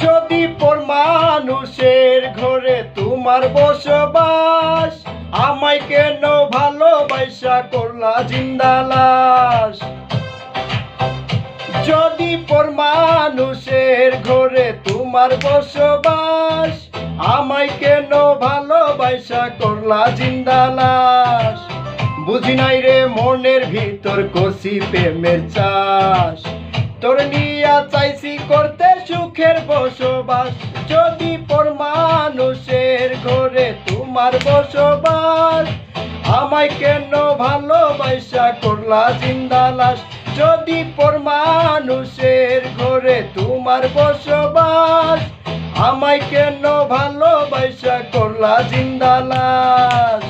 যদি পর মানুষের ঘরে তোমার বসবাস, আমায় কেন ভালোবাসা করলা জিন্দা লাশ? যদি পর মানুষের ঘরে তোমার বসবাস, আমায় কেন ভালোবাসা করলা জিন্দা লাশ? বুঝি নাই রে মনের ভিতর করছি প্রেমের চাষ, তোর নিয়া চাইছি করতে সুখের বসবাস। যদি পর মানুষের ঘরে তোমার বসবাস, আমায় কেন ভালোবাসা করলা জিন্দা লাশ? যদি পর মানুষের ঘরে তোমার বসবাস, আমায় কেন ভালোবাসা করলা জিন্দা লাশ?